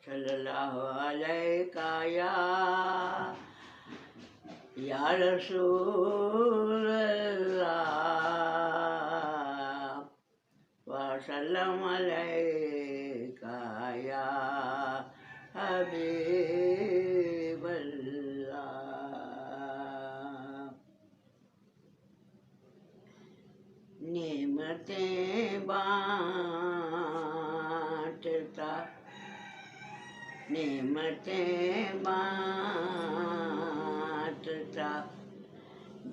صلی اللہ علیہ یا رسول اللہ وسلم علیکہ یا حبیب اللہ۔ نعمتیں بانٹتا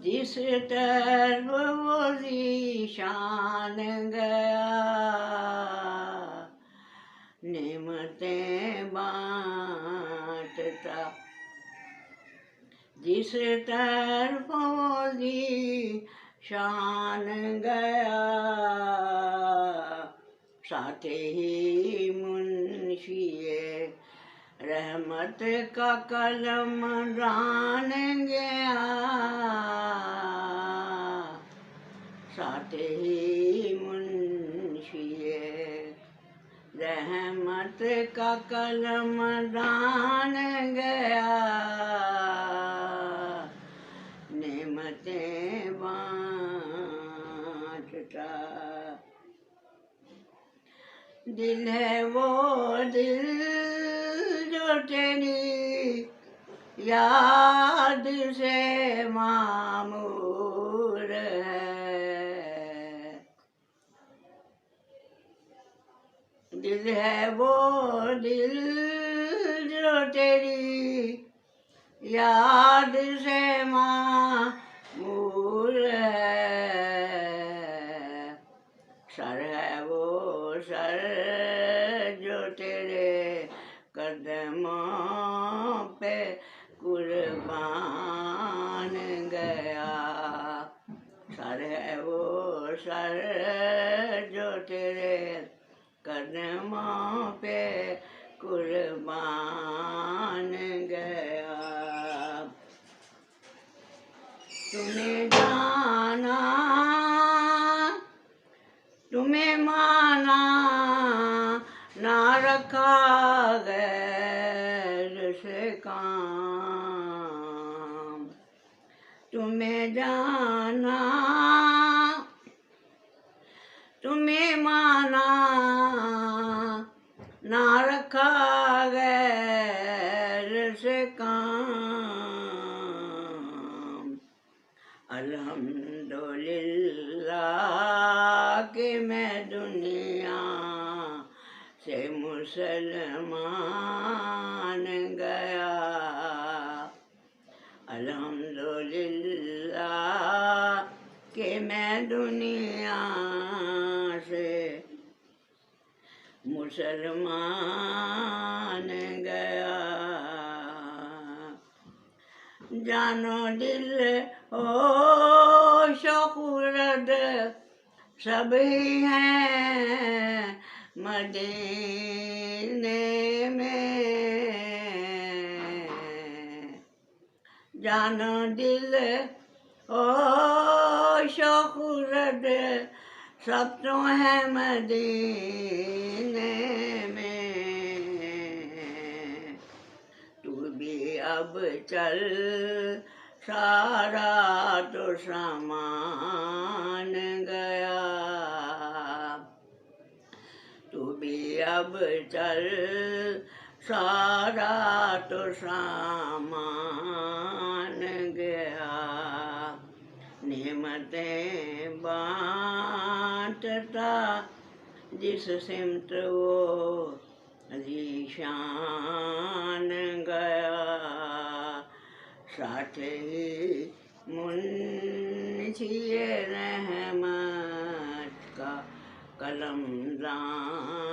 جس طرف وہ ذیشان گیا، نعمتیں بانٹتا جس طرف وہ ذیشان گیا، ساتھ ہی منشی رحمت کا قلم ران گیا، ساتھ ہی منشی رحمت کا قلم ران گیا، نعمتیں بانٹتا۔ دل ہے وہ دل جو تیری یاد سے معمور ہے، دل ہے وہ دل جو تیری یاد سے معمور ہے، سر ہے وہ سر جو تیرے قدموں پہ قربان گیا، سر ہے وہ سر جو تیرے قدموں پہ قربان گیا۔ تمہیں جانا تمہیں مانا نہ رکھا غیر سے کام، تمہیں جانا تمہیں مانا نہ رکھا غیر سے کام، الحمدللہ کہ میں دنیا سے مسلمان گیا، الحمدللہ کہ میں دنیا سے مسلمان گیا، جانو دل ہوش و خرد سب ہی ہیں مدینے میں، جانو دل ہوش و خرد سب تو ہیں مدینے میں، تو بھی اب چل سارا تو سامان گیا، تو بھی اب چل سارا تو سامان گیا، نعمتیں بانٹتا جس سمت وہ ذیشان گیا، ساتھ ہی منشی رحمت کا قلم ران